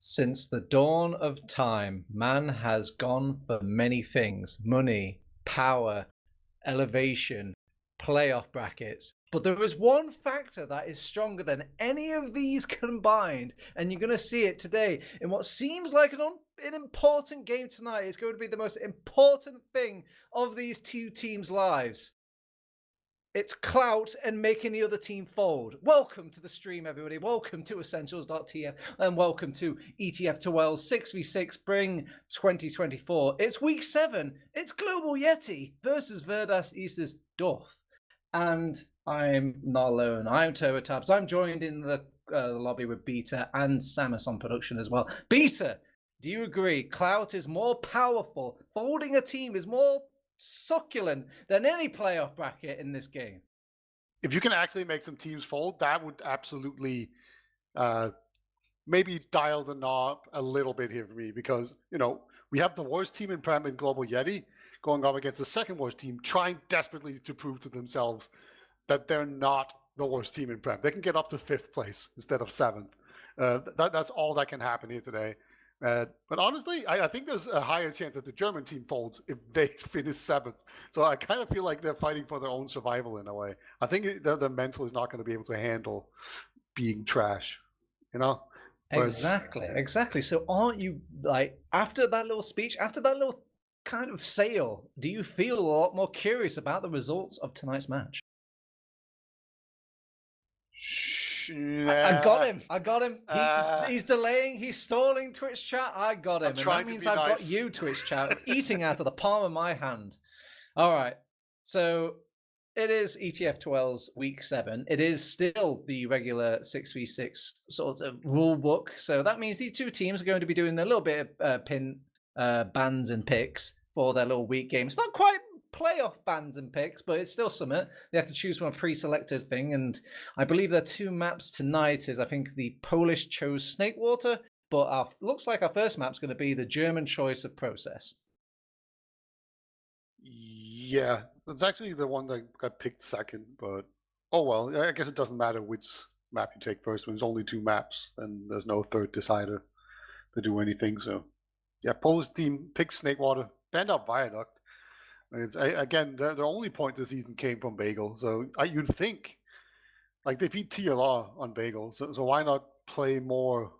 Since the dawn of time, man has gone for many things: money, power, elevation, playoff brackets. But there is one factor that is stronger than any of these combined, and you're going to see it today in what seems like an important game tonight. It's going to be the most important thing of these two teams' lives. It's clout and making the other team fold. Welcome to the stream, everybody. Welcome to Essentials.tf and welcome to ETF2L 6v6 Spring 2024. It's week 7. It's Global YETI versus liest doof. And I'm not alone. I'm TurboTabs. I'm joined in the lobby with Beta and Samus on production as well. Beta, do you agree? Clout is more powerful. Folding a team is more succulent than any playoff bracket in this game. If you can actually make some teams fold, that would absolutely maybe dial the knob a little bit here for me, because we have the worst team in Prem in Global YETI going up against the second worst team, trying desperately to prove to themselves that they're not the worst team in Prem. They can get up to 5th place instead of 7th. That's all that can happen here today. But honestly, I think there's a higher chance that the German team folds if they finish 7th. So I kind of feel like they're fighting for their own survival in a way. I think the mental is not going to be able to handle being trash, Exactly. So aren't you, like, after that little speech, after that little kind of sale, do you feel a lot more curious about the results of tonight's match? I got him. He's delaying. He's stalling Twitch chat. I got him. And that means I've got you, Twitch chat, eating out of the palm of my hand. All right. So it is ETF2L's week 7. It is still the regular 6v6 sort of rule book. So that means these two teams are going to be doing a little bit of pin bans and picks for their little week game. It's not quite playoff bans and picks, but it's still something. They have to choose from a pre-selected thing, and I believe their 2 maps tonight is, I think, the Polish chose Snakewater, but looks like our first map's going to be the German choice of Process. Yeah, that's actually the one that got picked second, but oh well, I guess it doesn't matter which map you take first. When there's only 2 maps, then there's no third decider to do anything. So yeah, Polish team picked Snakewater, banned out Viaduct. Again, their only point this season came from Bagel, so you'd think, like, they beat TLR on Bagel, so why not play more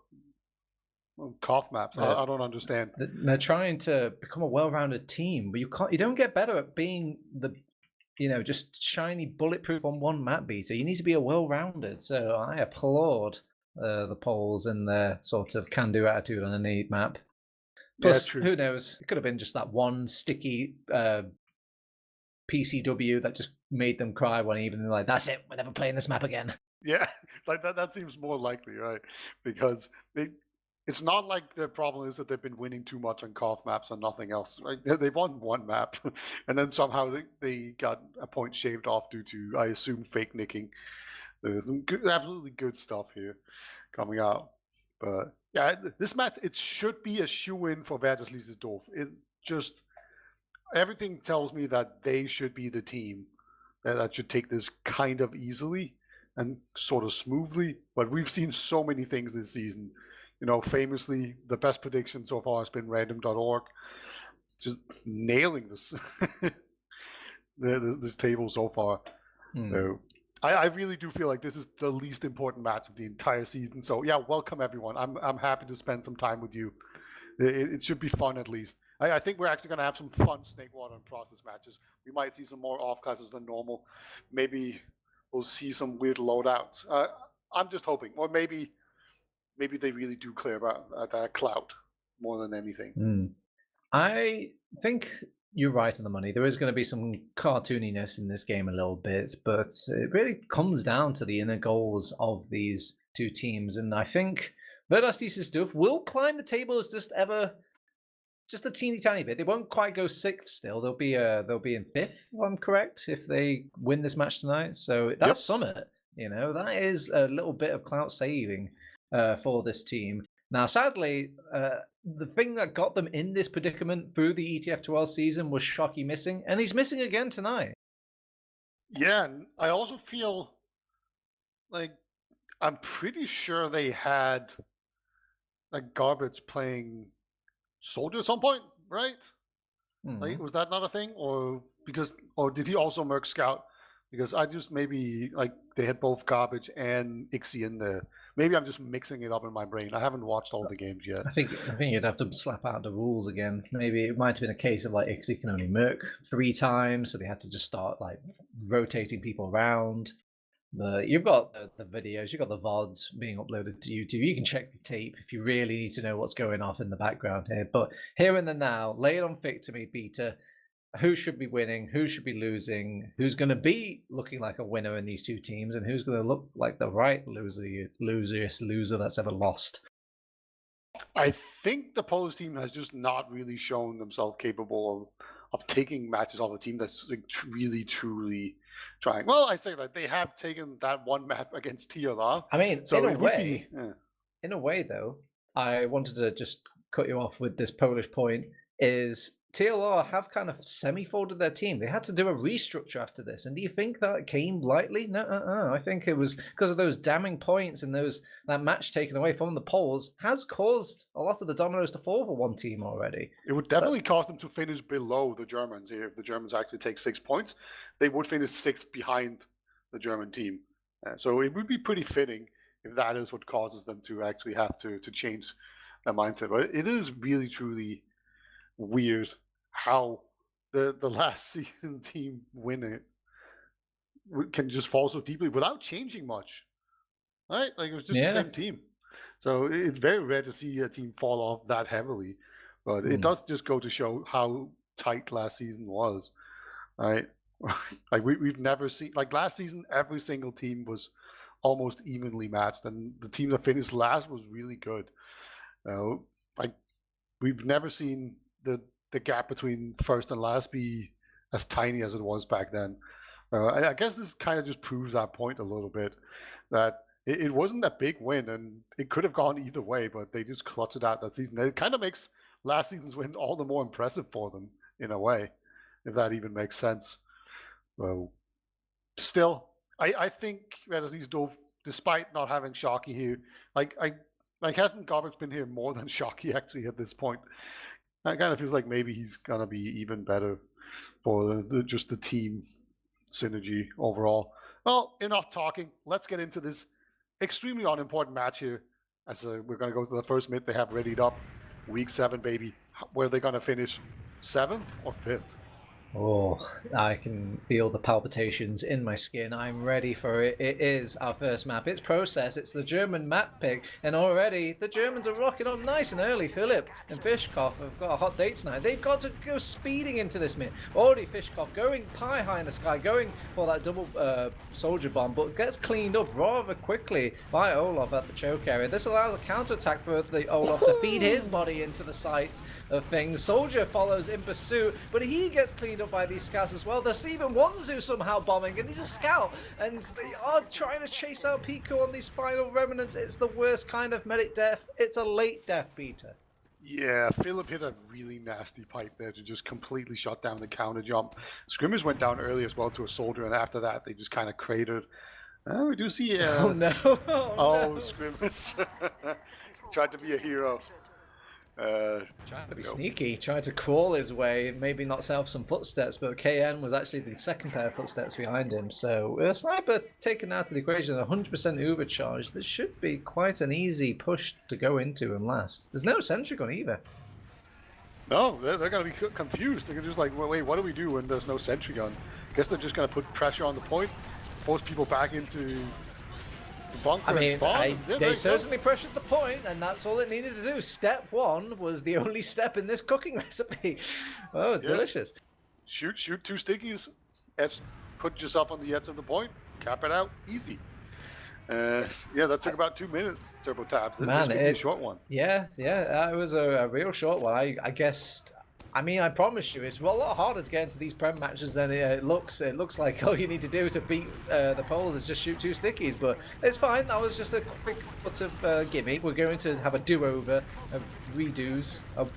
cough maps? I don't understand. They're trying to become a well-rounded team, but you don't get better at being the just shiny bulletproof on one map, Beta. You need to be a well-rounded. So I applaud the Poles and their sort of can-do attitude on any map. Plus, who knows? It could have been just that one sticky PCW that just made them cry one evening. Like, that's it, we're never playing this map again. Yeah, like that seems more likely, right? Because it's not like the problem is that they've been winning too much on cough maps and nothing else. Right? They've won 1 map, and then somehow they got a point shaved off due to, I assume, fake nicking. There's some absolutely good stuff here coming out. But yeah, this match, it should be a shoe-in for liest doof. It just, everything tells me that they should be the team that should take this kind of easily and sort of smoothly. But we've seen so many things this season. Famously, the best prediction so far has been random.org, just nailing this this table so far. So I really do feel like this is the least important match of the entire season. So yeah, welcome everyone. I'm happy to spend some time with you. It should be fun, at least. I think we're actually going to have some fun Snakewater and Process matches. We might see some more off classes than normal. Maybe we'll see some weird loadouts. I'm just hoping, or maybe they really do clear about that clout more than anything. I think you're right on the money. There is going to be some cartooniness in this game a little bit, but it really comes down to the inner goals of these two teams. And I think liest doof will climb the table as just a teeny tiny bit. They won't quite go 6th still. They'll be in 5th, if I'm correct, if they win this match tonight. So that's summit. That is a little bit of clout saving for this team. Now, sadly, the thing that got them in this predicament through the ETF2L season was Shocky missing, and he's missing again tonight. Yeah, and I also feel like I'm pretty sure they had like Garbage playing Soldier at some point, right? Like, Hmm. was that not a thing, or did he also Merc Scout? Because I just maybe like they had both Garbage and Ixie in there. Maybe I'm just mixing it up in my brain. I haven't watched all the games yet. I think you'd have to slap out the rules again. Maybe it might have been a case of like Ixie can only merc 3 times, so they had to just start like rotating people around. You've got the videos, you've got the VODs being uploaded to YouTube. You can check the tape if you really need to know what's going off in the background here. But here and the now, lay it on thick to me, Beta. Who should be winning? Who should be losing? Who's going to be looking like a winner in these two teams? And who's going to look like the right loser that's ever lost? I think the Polish team has just not really shown themselves capable of taking matches off a team that's like really, truly trying. Well, I say that they have taken that one map against TLR. I mean, So in a it would way, be, yeah. in a way, though, I wanted to just cut you off with this Polish point. Is TLR have kind of semi-folded their team? They had to do a restructure after this, and do you think that came lightly? No, I think it was because of those damning points and that match taken away from the Poles has caused a lot of the dominoes to fall for one team already. It would definitely cause them to finish below the Germans here. If the Germans actually take 6 points, they would finish 6 behind the German team. So it would be pretty fitting if that is what causes them to actually have to change their mindset. But it is really, truly weird how the last season team winner can just fall so deeply without changing much, right? Like it was just the Yeah. same team. So it's very rare to see a team fall off that heavily, but it does just go to show how tight last season was, right? Like we've never seen, like last season, every single team was almost evenly matched, and the team that finished last was really good. Like we've never seen the gap between first and last be as tiny as it was back then. I guess this kind of just proves that point a little bit, that it wasn't a big win, and it could have gone either way, but they just clutched it out that season. It kind of makes last season's win all the more impressive for them in a way, if that even makes sense. Well, still, I think Redsley's doof, despite not having Sharky here, like hasn't Garbage been here more than Sharky actually at this point? It kind of feels like maybe he's gonna be even better for just the team synergy overall. Well, enough talking. Let's get into this extremely unimportant match here. As we're gonna go to the first mid they have readied up, week 7, baby. Where are they gonna finish? 7th or 5th? Oh, I can feel the palpitations in my skin. I'm ready for it. It is our first map. It's Process. It's the German map pick. And already the Germans are rocking up nice and early. Philip and Fishkoff have got a hot date tonight. They've got to go speeding into this mid. Already Fishkoff going pie high in the sky, going for that double soldier bomb, but gets cleaned up rather quickly by Olaf at the choke area. This allows a counterattack for the Olaf to feed his body into the sight of things. Soldier follows in pursuit, but he gets cleaned up by these scouts as well. There's even Wanzu somehow bombing, and he's a scout, and they are trying to chase out Pico on these final remnants. It's the worst kind of medic death. It's a late death, Peter. Yeah, Philip hit a really nasty pipe there to just completely shut down the counter jump. Scrimmers went down early as well to a soldier, and after that they just kind of cratered. We do see Oh no. Oh, no. Scrimmers tried to be a hero. Trying to be sneaky, trying to crawl his way, maybe not self some footsteps, but KN was actually the second pair of footsteps behind him. So a sniper taken out of the equation, 100% overcharge. This should be quite an easy push to go into and last. There's no sentry gun either. No, they're going to be confused. They're just like, wait, what do we do when there's no sentry gun? I guess they're just going to put pressure on the point, force people back into the bunker. I mean, and spawn. they certainly pressured the point, and that's all it needed to do. Step 1 was the only step in this cooking recipe. Oh, delicious. Shoot 2 stickies, put yourself on the edge of the point, cap it out, easy. Yeah, that took about 2 minutes, Turbo Tabs. This could be a short one. Yeah, it was a real short one. I guess, I mean, I promise you, it's a lot harder to get into these Prem matches than it looks. It looks like all you need to do to beat the Poles is just shoot 2 stickies, but it's fine. That was just a quick sort of gimmick. We're going to have a do-over of redos, of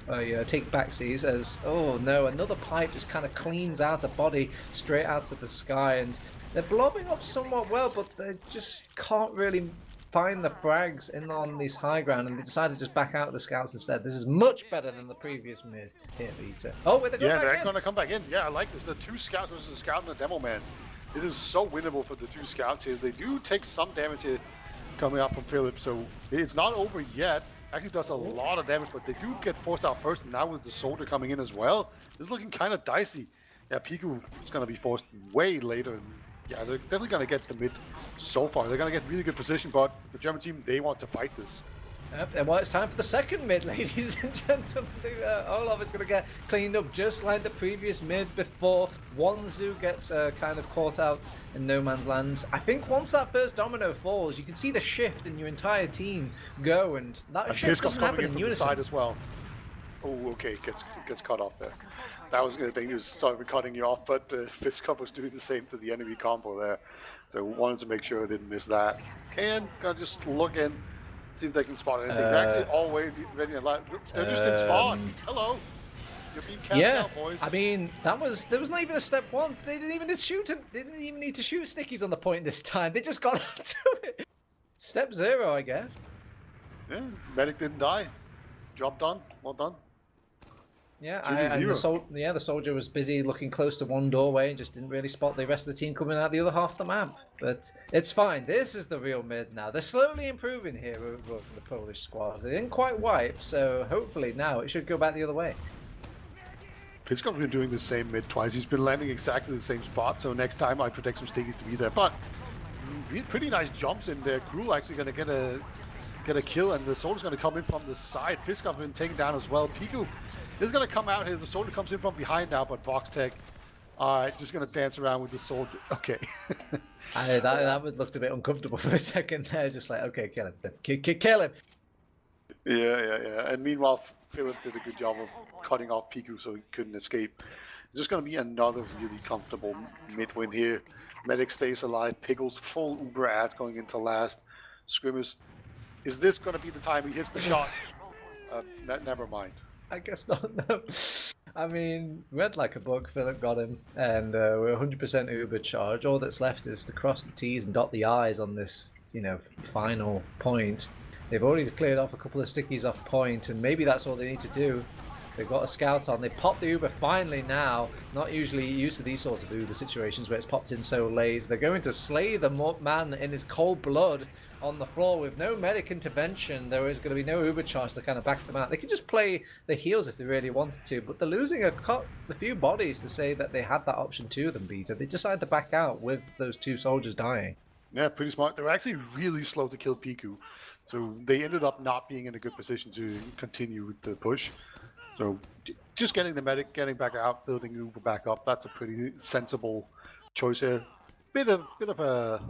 take backsies as, oh no, another pipe just kind of cleans out a body straight out of the sky, and they're blobbing up somewhat well, but they just can't really find the frags in on these high ground, and they decided to just back out the scouts instead. This is much better than the previous mid here, Peter. Oh, wait, they're going to come back in. Yeah, I like this. The 2 scouts versus a scout and a demo man. It is so winnable for the 2 scouts here. They do take some damage here coming up from Philip, so it's not over yet. Actually does a lot of damage, but they do get forced out first, and now with the soldier coming in as well, it's looking kind of dicey. Yeah, Piku is going to be forced way later. And yeah, they're definitely going to get the mid so far. They're going to get really good position, but the German team, they want to fight this. And well, it's time for the second mid, ladies and gentlemen. Olaf is going to get cleaned up just like the previous mid before Wanzu gets kind of caught out in no man's land. I think once that first domino falls, you can see the shift in your entire team go, and that shift doesn't happen in unison. Side as well. Oh, okay, gets cut off there. That was dangerous. Sorry for cutting you off, but Fiskov was doing the same to the enemy combo there. So wanted to make sure I didn't miss that. And gonna just look in. See if they can spot anything. They're actually always ready and live. They're just in spawn. Hello. You're being camped out, boys. I mean, there was not even a step 1. They didn't even need to shoot stickies on the point this time. They just got to it. Step 0, I guess. Yeah, medic didn't die. Job done. Well done. Yeah, the soldier was busy looking close to one doorway and just didn't really spot the rest of the team coming out the other half of the map. But it's fine. This is the real mid now. They're slowly improving here over the Polish squads. They didn't quite wipe, so hopefully now it should go back the other way. Fiskov been doing the same mid twice. He's been landing exactly the same spot, so next time I predict some stickies to be there. But pretty nice jumps in there. Krul actually going to get a kill, and the soldier's going to come in from the side. Fiskov been taken down as well. Piku is going to come out here. The soldier comes in from behind now, but Box Tech, just going to dance around with the soldier. Okay. that would looked a bit uncomfortable for a second there. Just like, okay, kill him. Kill him. Yeah. And meanwhile, Philip did a good job of cutting off Piku so he couldn't escape. It's just going to be another really comfortable mid-win here. Medic stays alive. Pickles full Uber ad going into last. Scrimmers, is this going to be the time he hits the shot? Never mind. I guess not, no. I mean, read like a book, Philip got him, and we're 100% Uber charge. All that's left is to cross the T's and dot the I's on this, final point. They've already cleared off a couple of stickies off point, and maybe that's all they need to do. They've got a scout on. They popped the Uber finally now. Not usually used to these sorts of Uber situations where it's popped in so late. They're going to slay the man in his cold blood on the floor with no medic intervention. There is going to be no Uber charge to kind of back them out. They could just play the heals if they really wanted to, but they're losing a few bodies to say that they had that option to them, Peter. They decided to back out with those 2 soldiers dying. Yeah, pretty smart. They were actually really slow to kill Piku, so they ended up not being in a good position to continue with the push. So just getting the medic, getting back out, building Uber back up, that's a pretty sensible choice here. Bit of a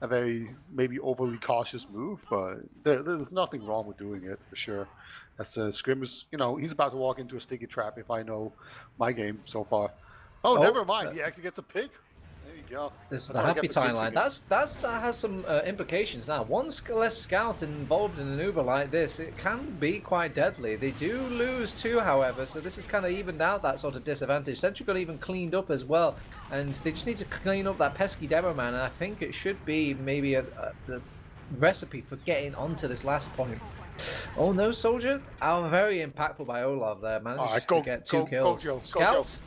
very maybe overly cautious move, but there's nothing wrong with doing it for sure. As Scrimmers, he's about to walk into a sticky trap if I know my game so far. Oh, never mind. He actually gets a pick. There you go. This is the happy timeline. That has some implications now. One less scout involved in an Uber like this, it can be quite deadly. They do lose 2, however, so this is kind of evened out that sort of disadvantage. Central got even cleaned up as well, and they just need to clean up that pesky demo man, and I think it should be maybe the recipe for getting onto this last point. Oh no, soldier! Very impactful by Olav there. Managed to get 2 kills. Scout.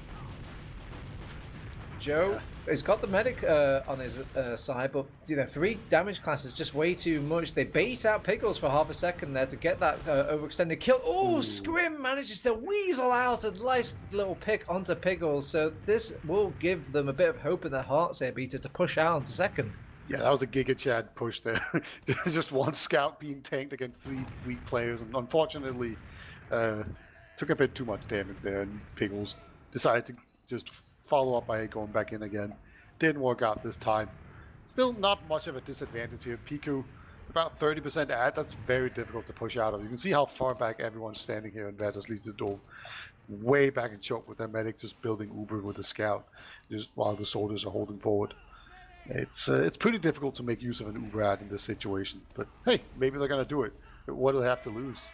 Joe. He's got the medic on his side, but 3 damage classes just way too much. They bait out Pickles for half a second there to get that overextended kill. Oh, Scrim manages to weasel out a nice little pick onto Pickles, so this will give them a bit of hope in their hearts here, Peter, to push out into second. Yeah, that was a Giga Chad push there. Just one scout being tanked against 3 weak players, and unfortunately took a bit too much damage there, and Pickles decided to just follow up by going back in again. Didn't work out this time. Still not much of a disadvantage here. Piku, about 30% ad. That's very difficult to push out of. You can see how far back everyone's standing here in red, as least the doof. Way back in choke with their medic just building Uber with the scout, just while the soldiers are holding forward. It's pretty difficult to make use of an Uber ad in this situation. But hey, maybe they're going to do it. What do they have to lose?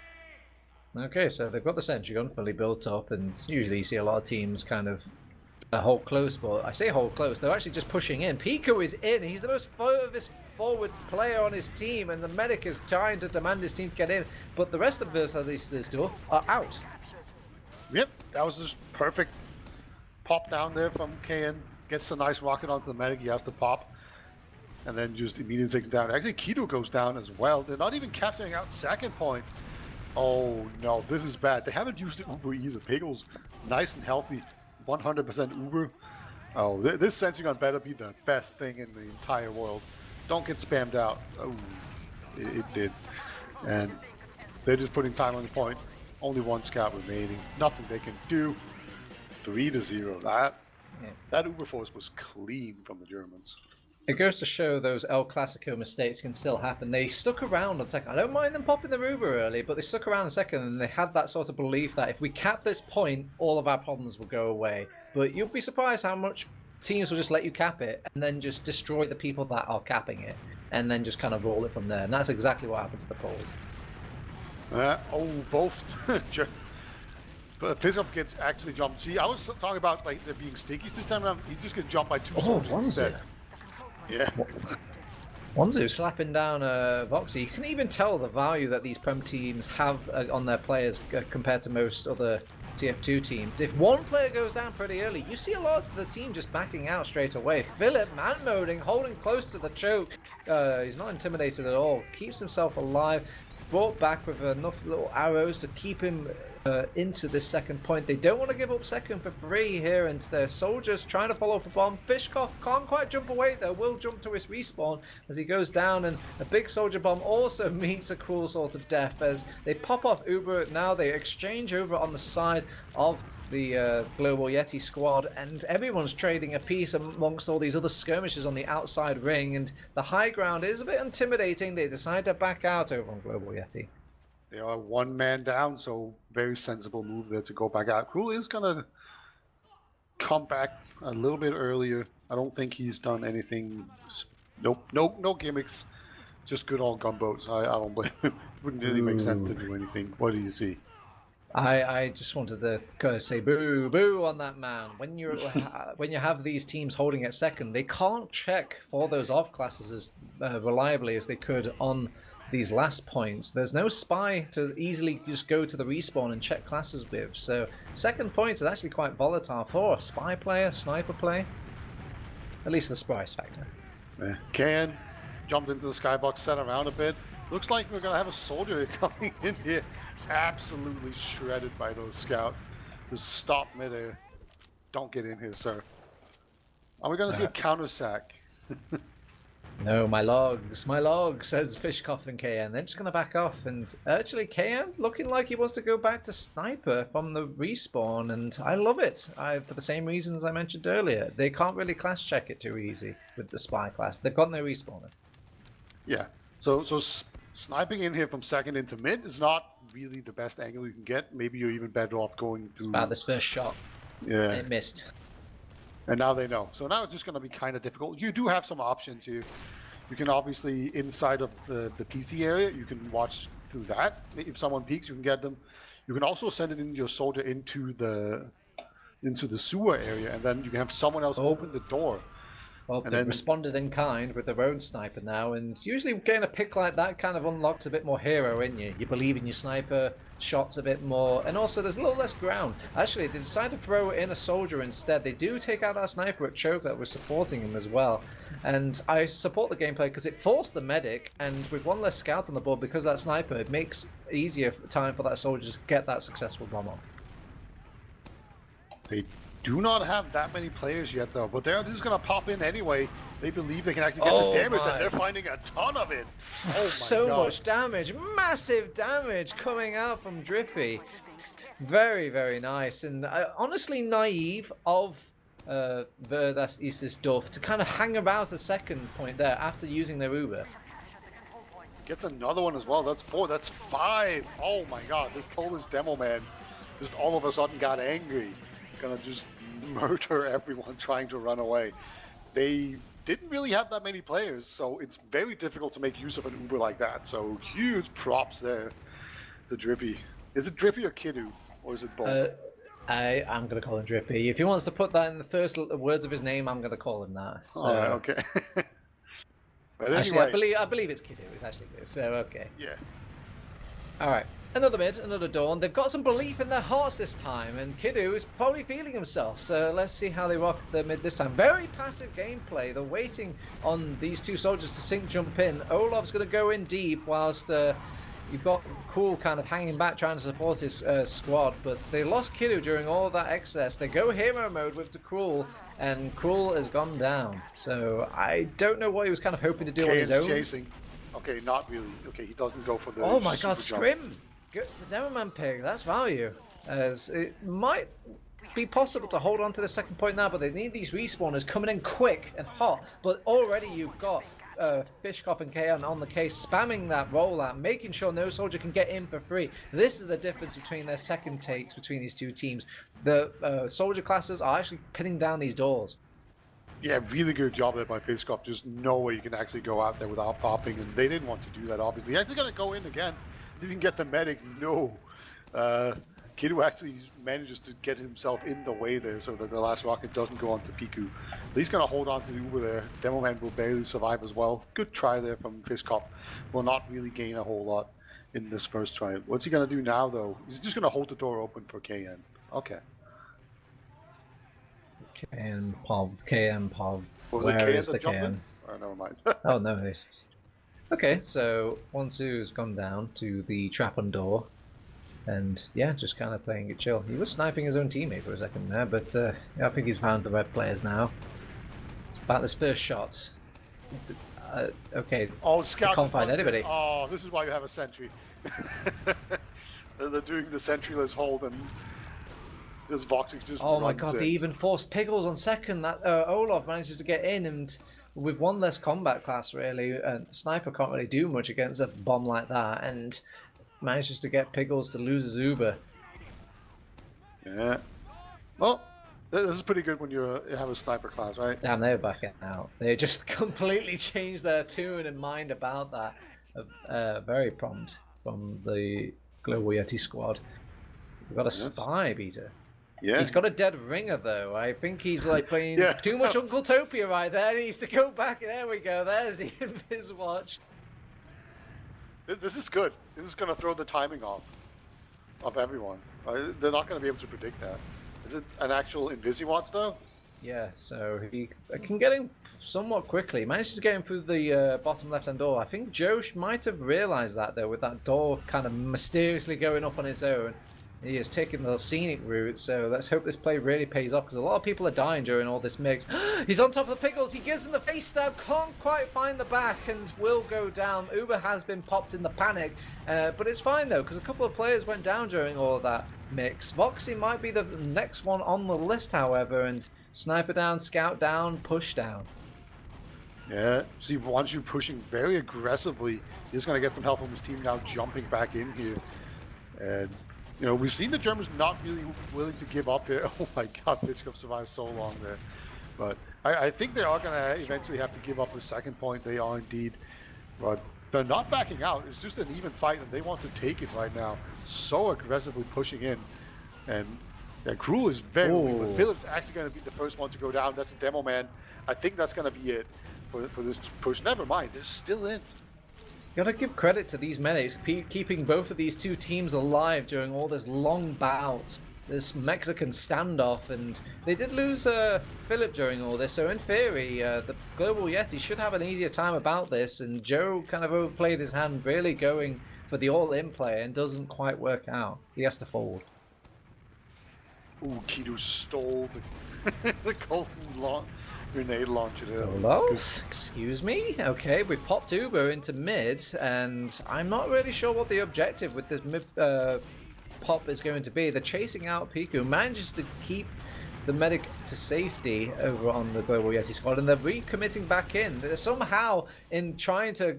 Okay, so they've got the sentry gun fully built up, and usually you see a lot of teams kind of hold close, but I say hold close, they're actually just pushing in. Pico is in, he's the most forward player on his team, and the medic is trying to demand his team to get in, but the rest of us, at least this doof, are out. Yep, that was just perfect pop down there from KN. Gets a nice rocket onto the medic, he has to pop. And then just immediately taken down. Actually, Keto goes down as well. They're not even capturing out second point. Oh no, this is bad. They haven't used the Uber either. Piggle's nice and healthy, 100% Uber. Oh, this sentry gun better be the best thing in the entire world. Don't get spammed out. Oh, it did. And they're just putting time on the point. Only one scout remaining. Nothing they can do. 3-0. That Uber force was clean from the Germans. It goes to show those El Clasico mistakes can still happen. They stuck around on second. I don't mind them popping the Uber early, but they stuck around a second, and they had that sort of belief that if we cap this point, all of our problems will go away. But you'll be surprised how much teams will just let you cap it and then just destroy the people that are capping it, and then just kind of roll it from there. And that's exactly what happened to the Poles. Both. But Fiskov gets actually jumped. See, I was talking about like there being stickies this time around. He just gets jumped by 2 soldiers instead. Yeah. Wanzu slapping down Voxy. You can even tell the value that these Prem teams have on their players compared to most other TF2 teams. If one player goes down pretty early, you see a lot of the team just backing out straight away. Philip man-moding, holding close to the choke. He's not intimidated at all. Keeps himself alive. Brought back with enough little arrows to keep him into this second point. They don't want to give up second for free here, and their soldiers trying to follow for bomb. Fishkoff can't quite jump away though, will jump to his respawn as he goes down, and a big soldier bomb also meets a cruel sort of death as they pop off Uber. Now they exchange over on the side of the Global Yeti squad, and everyone's trading a piece amongst all these other skirmishes on the outside ring, and the high ground is a bit intimidating. They decide to back out over on Global Yeti. They are 1 man down, so very sensible move there to go back out. Cruel is gonna come back a little bit earlier. I don't think he's done anything. Nope, no gimmicks. Just good old gunboats. I don't blame him. It wouldn't really make sense to do anything. What do you see? I just wanted to kind of say boo, boo on that man. When you have these teams holding at second, they can't check for those off classes as reliably as they could on these last points. There's no spy to easily just go to the respawn and check classes with. So second point is actually quite volatile for a spy player, sniper play. At least the surprise factor. Can jumped into the skybox, set around a bit. Looks like we're gonna have a soldier coming in here. Absolutely shredded by those scouts. Just stop midair. Don't get in here, sir. Are we gonna see a counter sack? No, my logs, says Fishkoff and KN. They're just going to back off. And actually, KN looking like he wants to go back to sniper from the respawn. And I love it. For the same reasons I mentioned earlier. They can't really class check it too easy with the spy class. They've got no respawner. Yeah. So sniping in here from second into mid is not really the best angle you can get. Maybe you're even better off going through. It's about this first shot. Yeah. It missed. And now they know. So now it's just going to be kind of difficult. You do have some options here. You can obviously, inside of the PC area, you can watch through that. If someone peeks, you can get them. You can also send it in your soldier into the sewer area, and then you can have someone else open the door. Well, and they've then responded in kind with their own sniper now, and usually getting a pick like that kind of unlocks a bit more hero in you. You believe in your sniper shots a bit more, and also there's a little less ground. Actually, they decide to throw in a soldier instead. They do take out that sniper at choke that was supporting him as well, and I support the gameplay because it forced the medic, and with one less scout on the board because of that sniper, it makes easier time for that soldier to get that successful bomb off. They do not have that many players yet, though, but they're just going to pop in anyway. They believe they can actually get the damage, and they're finding a ton of it. Oh my so God. Much damage, massive damage coming out from Drippy. Very, very nice, and honestly naive of that's Isis Duff to kind of hang about a second point there after using their Uber. Gets another one as well. That's 4. That's 5. Oh my God, this Polish demo man just all of a sudden got angry. Gonna just murder everyone trying to run away. They didn't really have that many players, so it's very difficult to make use of an Uber like that. So huge props there to Drippy. Is it Drippy or Kiddu, or is it both? I'm going to call him Drippy. If he wants to put that in the first words of his name, I'm going to call him that. So. All right, okay. But Actually, anyway, I believe it's Kiddo. It's actually Kiddo. So okay. yeah. All right. Another mid, another Dawn. They've got some belief in their hearts this time, and Kiddo is probably feeling himself. So let's see how they rock the mid this time. Very passive gameplay. They're waiting on these two soldiers to sync jump in. Olaf's going to go in deep, whilst you've got Cool kind of hanging back trying to support his squad. But they lost Kiddo during all that excess. They go hero mode with the Cruel, and Cruel has gone down. So I don't know what he was kind of hoping to do on his own. Chasing. Okay, not really. Okay, he doesn't go for the. Oh my god, jump. Scrim! Gets the Demo Man pig. That's value. As it might be possible to hold on to the second point now, but they need these respawners coming in quick and hot. But already you've got Fishkoff and Kaon on the case, spamming that rollout, making sure no soldier can get in for free. This is the difference between their second takes between these two teams. The soldier classes are actually pinning down these doors. Yeah, really good job there by Fishkoff. There's no way you can actually go out there without popping, and they didn't want to do that, obviously. He's actually going to go in again. Didn't get the medic, no. Kiddo actually manages to get himself in the way there so that the last rocket doesn't go onto Piku. But he's going to hold on to the Uber there. Demo Man will barely survive as well. Good try there from Fishkoff. Will not really gain a whole lot in this first try. What's he going to do now, though? He's just going to hold the door open for KN. Okay. KN, Pov, KN, Pov. Where is the KN? Oh, never mind. Oh, no, it's just... Okay, so Wansu's gone down to the trap on door, and yeah, just kind of playing it chill. He was sniping his own teammate for a second there, but I think he's found the red players now. It's about this first shot. Okay, oh, Scout can't find anybody. Oh, this is why you have a sentry. They're doing the sentryless hold, and this Voxix just oh my god, in. they even forced Pickles on second. That Olaf manages to get in, and with one less combat class, really, Sniper can't really do much against a bomb like that, and manages to get Pickles to lose his Uber. Yeah. Well, this is pretty good when you have a sniper class, right? Damn, they're backing out. They just completely changed their tune and mind about that. Very prompt from the Global Yeti squad. We've got a spy beater. Yeah. He's got a dead ringer, though. I think he's like playing too much Uncle Topia right there. He needs to go back. There we go. There's the Invis watch. This is good. This is going to throw the timing off of everyone. They're not going to be able to predict that. Is it an actual Invisiwatch, though? Yeah, so he can get him somewhat quickly. He manages to get him through the bottom left-hand door. I think Joe might have realized that, though, with that door kind of mysteriously going up on its own. He is taking the scenic route, so let's hope this play really pays off, because a lot of people are dying during all this mix. He's on top of the Pickles, he gives him the face stab, can't quite find the back, and will go down. Uber has been popped in the panic, but it's fine though, because a couple of players went down during all of that mix. Voxy might be the next one on the list, however, and Sniper down, Scout down, Push down. Yeah, see, once you're pushing very aggressively, he's going to get some help from his team now jumping back in here. And you know, we've seen the Germans not really willing to give up here. Oh my god, Fishkoff survived so long there. But I think they are going to eventually have to give up the second point. They are indeed. But they're not backing out. It's just an even fight, and they want to take it right now. So aggressively pushing in. And Cruel is very weak, but Philip's actually going to be the first one to go down. That's a Demo Man. I think that's going to be it for this push. Never mind, they're still in. Gotta give credit to these medics, keeping both of these two teams alive during all this long bout, this Mexican standoff, and they did lose Philip during all this, so in theory, the Global Yeti should have an easier time about this, and Joe kind of overplayed his hand, really going for the all-in play, and doesn't quite work out. He has to fold. Ooh, Kiddo stole the golden grenade launcher there. Hello? Excuse me? Okay, we popped Uber into mid, and I'm not really sure what the objective with this mid pop is going to be. They're chasing out Piku, manages to keep the medic to safety over on the Global Yeti squad, and they're recommitting back in. They're somehow, in trying to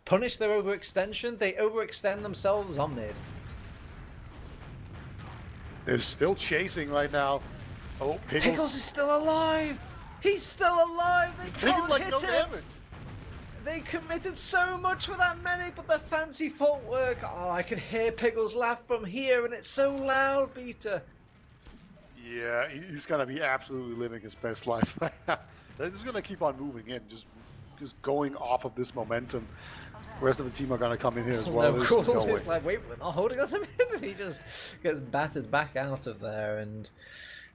punish their overextension, they overextend themselves on mid. They're still chasing right now. Oh, Pickles is still alive! He's still alive! They can't hit him! They committed so much for that medic, but the fancy footwork. Oh, I can hear Pickles laugh from here, and it's so loud, Peter. Yeah, he's going to be absolutely living his best life right now. They're just going to keep on moving in. Just just going off of this momentum. The rest of the team are going to come in here as well. No, There's Cruel no is way. like, wait, we're not holding us a minute. He just gets battered back out of there. And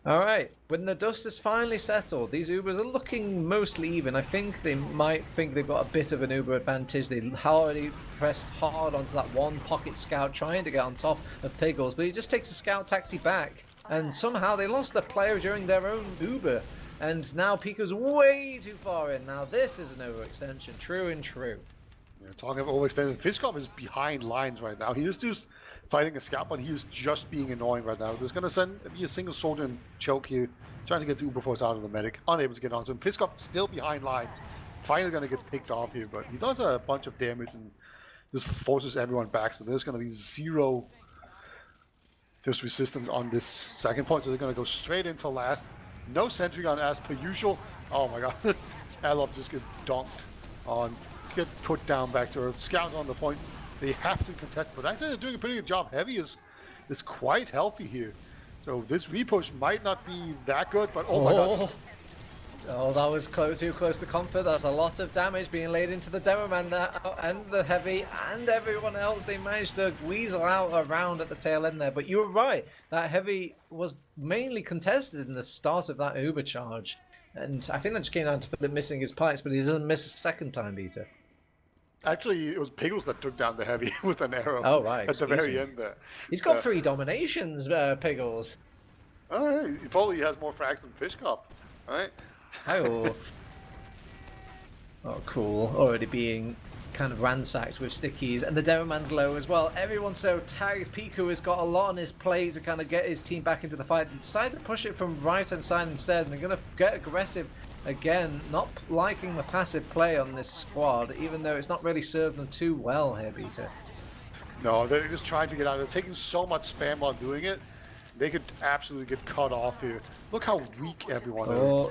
all right, when the dust is finally settled, these Ubers are looking mostly even. I think they might think they've got a bit of an Uber advantage. They already pressed hard onto that one pocket scout trying to get on top of Piggles, but he just takes a scout taxi back. And somehow they lost a player during their own Uber. And now Pico's way too far in. Now this is an overextension, true and true. Yeah, talking about overextended, Fishkov is behind lines right now. He is just fighting a scout, but he is just being annoying right now. There's going to be a single soldier and choke here, trying to get the Uber Force out of the medic, unable to get onto him. Fishkov still behind lines, finally going to get picked off here, but he does a bunch of damage and just forces everyone back. So there's going to be zero just resistance on this second point, so they're going to go straight into last. No sentry gun as per usual. Oh my god, Alov just gets dunked on. Get put down back to Earth. Scouts on the point. They have to contest, but actually they're doing a pretty good job. Heavy is quite healthy here. So this repush might not be that good, but oh my god. Oh, that was too close to comfort. That's a lot of damage being laid into the Demo Man there, and the Heavy and everyone else. They managed to weasel out around at the tail end there. But you were right. That Heavy was mainly contested in the start of that Uber charge. And I think that just came down to Philip missing his pipes, but he doesn't miss a second time, Peter. Actually, it was Piggles that took down the Heavy with an arrow. Oh, right. At the very end there. He's got 3 dominations, Piggles. He probably has more frags than Fishkov, right? Oh, cool. Already being kind of ransacked with stickies, and the Demoman's low as well. Everyone's so tagged. Piku has got a lot on his plate to kind of get his team back into the fight. They decide to push it from right hand side instead, and they're going to get aggressive again. Not liking the passive play on this squad, even though it's not really served them too well here, Peter. No, they're just trying to get out. They're taking so much spam while doing it. They could absolutely get cut off here. Look how weak everyone is.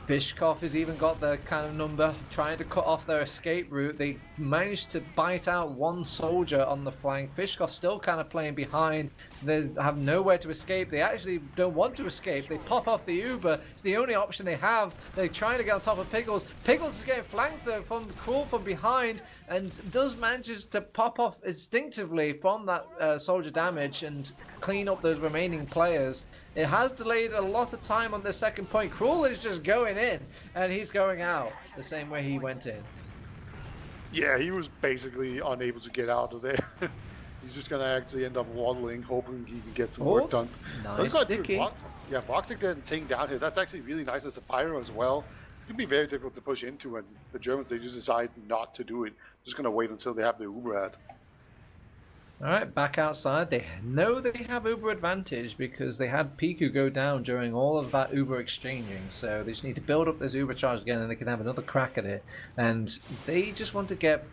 Fishkov has even got the kind of number, trying to cut off their escape route. They managed to bite out one soldier on the flank. Fishkov's still kind of playing behind. They have nowhere to escape. They actually don't want to escape. They pop off the Uber. It's the only option they have. They're trying to get on top of Piggles. Piggles is getting flanked though from Cruel from behind, and does manage to pop off instinctively from that soldier damage and clean up the remaining players. It has delayed a lot of time on the second point. Cruel is just going in, and he's going out the same way he went in. Yeah, he was basically unable to get out of there. He's just going to actually end up waddling, hoping he can get some work done. Nice sticky. Yeah, Voxic didn't take down here. That's actually really nice as a pyro as well. It's going to be very difficult to push into, and the Germans, they just decide not to do it. Just going to wait until they have the Uber at. All right, back outside. They know they have Uber advantage because they had Piku go down during all of that Uber exchanging. So they just need to build up this Uber charge again, and they can have another crack at it. And they just want to get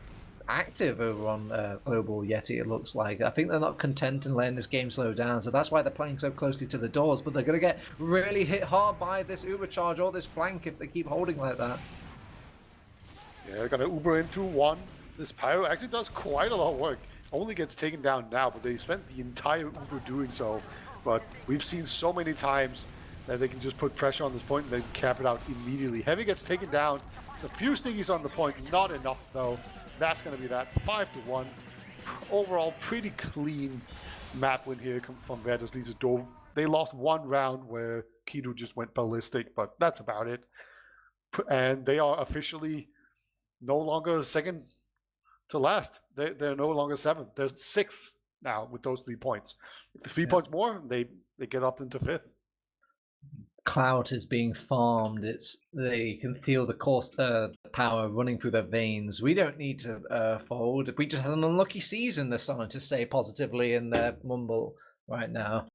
active over on Global YETI, it looks like. I think they're not content in letting this game slow down, so that's why they're playing so closely to the doors. But they're going to get really hit hard by this Uber charge or this flank if they keep holding like that. Yeah, they're going to Uber in through one. This pyro actually does quite a lot of work. Only gets taken down now, but they spent the entire Uber doing so. But we've seen so many times that they can just put pressure on this point and then cap it out immediately. Heavy gets taken down. It's a few stickies on the point, not enough though. That's going to be that 5-1. Overall, pretty clean map win here from Verdes Liest Doof. They lost one round where Kido just went ballistic, but that's about it. And they are officially no longer second to last. They're no longer 7th. They're 6th now with those 3 points. If 3 points more, they get up into 5th. Clout is being farmed. They can feel the power running through their veins. We don't need to fold. We just had an unlucky season, they're starting to say positively in their mumble right now.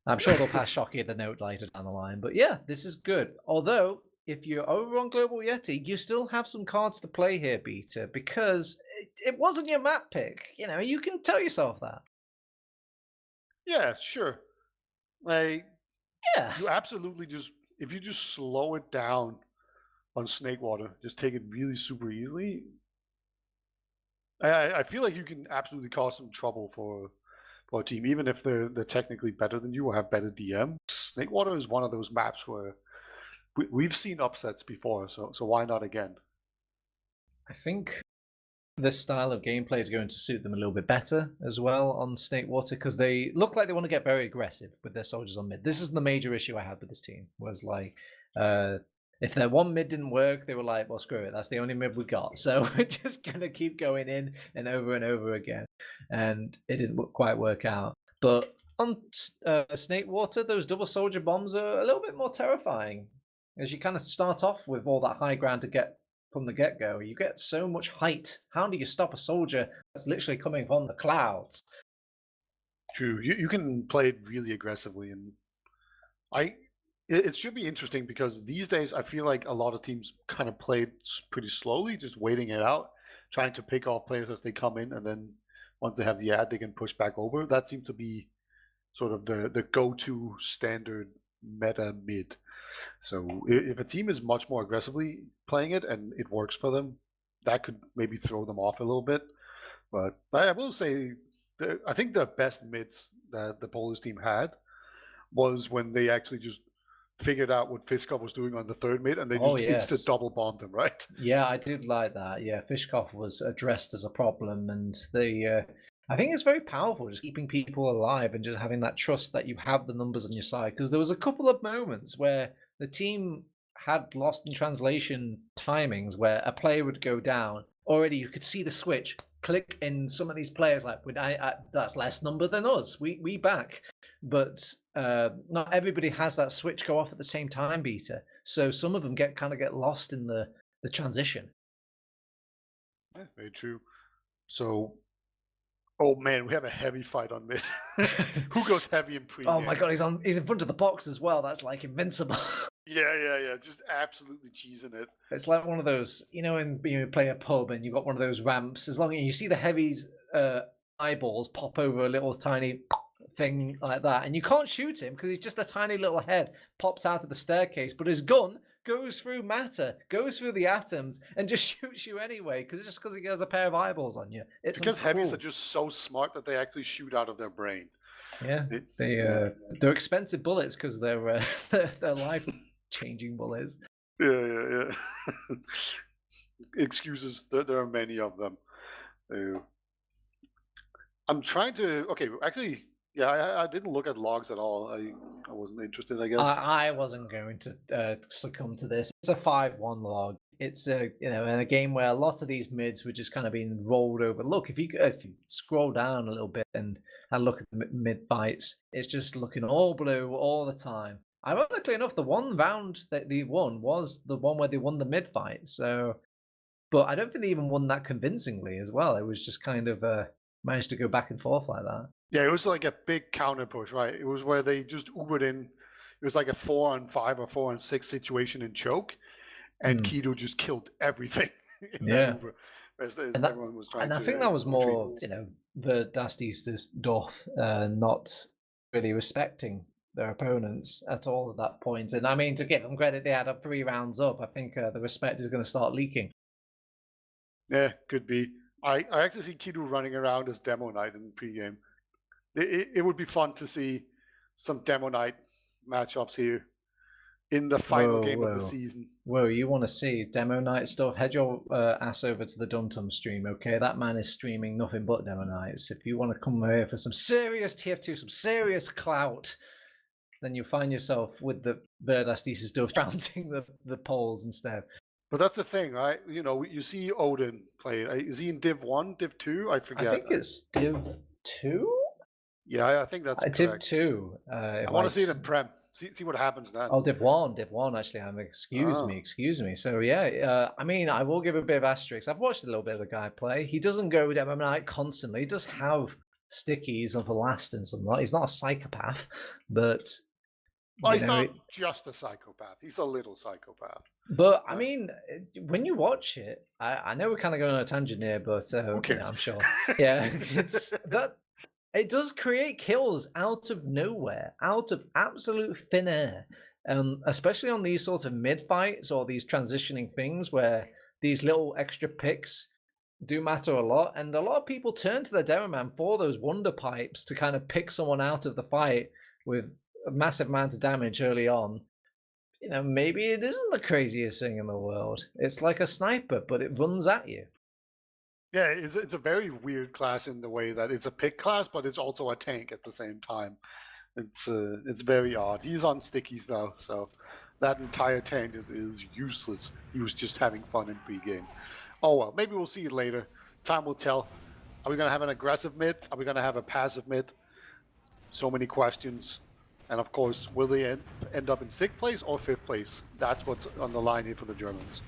I'm sure they'll pass Shocky the note later down the line. But yeah, this is good. Although, if you're over on Global YETI, you still have some cards to play here, Peter, because it wasn't your map pick. You know, you can tell yourself that. Yeah, sure. Like, yeah, you absolutely just, if you just slow it down on Snakewater, just take it really super easily, I feel like you can absolutely cause some trouble for a team, even if they're technically better than you or have better DM. Snakewater is one of those maps where we've seen upsets before, so why not again? I think this style of gameplay is going to suit them a little bit better as well on Snake Water because they look like they want to get very aggressive with their soldiers on mid. This is the major issue I had with this team was like, if their one mid didn't work, they were like, well, screw it. That's the only mid we got. So we're just going to keep going in and over again. And it didn't quite work out. But on Snake Water, those double soldier bombs are a little bit more terrifying as you kind of start off with all that high ground to get from the get-go. You get so much height. How do you stop a soldier that's literally coming from the clouds? True. You can play it really aggressively, and it should be interesting because these days I feel like a lot of teams kind of play it pretty slowly, just waiting it out, trying to pick off players as they come in, and then once they have the ad, they can push back over. That seems to be sort of the go-to standard meta mid. So if a team is much more aggressively playing it and it works for them, that could maybe throw them off a little bit. But I will say, I think the best mids that the Polish team had was when they actually just figured out what Fiskov was doing on the third mid and they just instant double bombed him, right? Yeah, I did like that. Yeah, Fishkov was addressed as a problem, and I think it's very powerful just keeping people alive and just having that trust that you have the numbers on your side. Because there was a couple of moments where the team had lost in translation timings where a player would go down. Already, you could see the switch click in some of these players. Like, that's less number than us. We back, but not everybody has that switch go off at the same time, Beta. So some of them get lost in the transition. Yeah, very true. So, oh man, we have a heavy fight on mid. Who goes heavy in pre? Oh my god, he's in front of the box as well. That's like invincible. Yeah. Just absolutely cheesing it. It's like one of those, when you play a pub and you've got one of those ramps. As long as you see the heavies eyeballs pop over a little tiny thing like that, and you can't shoot him because he's just a tiny little head popped out of the staircase, but his gun goes through matter, goes through the atoms, and just shoots you anyway because he has a pair of eyeballs on you. It's because heavies are just so smart that they actually shoot out of their brain. Yeah, they're expensive bullets because they're life-changing bullets. Yeah. Excuses. There are many of them. I'm trying to. Okay, actually, yeah, I didn't look at logs at all. I wasn't interested, I guess. I wasn't going to succumb to this. It's a 5-1 log. It's in a game where a lot of these mids were just kind of being rolled over. Look, if you scroll down a little bit and look at the mid fights, it's just looking all blue all the time. Ironically enough, the one round that they won was the one where they won the mid fight. So, but I don't think they even won that convincingly as well. It was just kind of managed to go back and forth like that. Yeah, it was like a big counter push, right? It was where they just Ubered in. It was like a 4-on-5 or 4-on-6 situation in choke, and Kido just killed everything in that Uber. As everyone was trying and I think that was more, the Dasties just doof, not really respecting their opponents at all at that point. And I mean, to give them credit, they had 3 rounds up. I think the respect is going to start leaking. Yeah, could be. I actually see Kido running around as Demo Knight in pregame. It would be fun to see some Demo Knight matchups here in the final game of the season. Whoa, you want to see Demo Knight stuff? Head your ass over to the Dumtum stream, okay? That man is streaming nothing but Demo Knights. If you want to come here for some serious TF2, some serious clout, then you'll find yourself with the Verdastesis stuff trouncing the polls instead. But that's the thing, right? You see Odin play. Is he in Div 1, Div 2? I forget. I think it's Div 2? Yeah, I think that's correct. Div 2. I want to see it in Prem. See what happens then. Oh, Div 1, actually. Excuse me. So, yeah, I mean, I will give a bit of asterisk. I've watched a little bit of the guy play. He doesn't go Demo Knight constantly. He does have stickies of the last and some. He's not a psychopath, but... Well, he's not just a psychopath. He's a little psychopath. But, I mean, when you watch it, I know we're kind of going on a tangent here, but I'm sure. Yeah, it's that... It does create kills out of nowhere, out of absolute thin air. Especially on these sort of mid fights or these transitioning things where these little extra picks do matter a lot. And a lot of people turn to the Demo Man for those wonder pipes to kind of pick someone out of the fight with a massive amount of damage early on. You know, maybe it isn't the craziest thing in the world. It's like a sniper, but it runs at you. Yeah, it's a very weird class in the way that it's a pick class, but it's also a tank at the same time. It's very odd. He's on stickies though, so that entire tank is useless. He was just having fun in pregame. Oh well, maybe we'll see it later. Time will tell. Are we gonna have an aggressive mid? Are we gonna have a passive mid? So many questions. And of course, will they end up in 6th place or 5th place? That's what's on the line here for the Germans.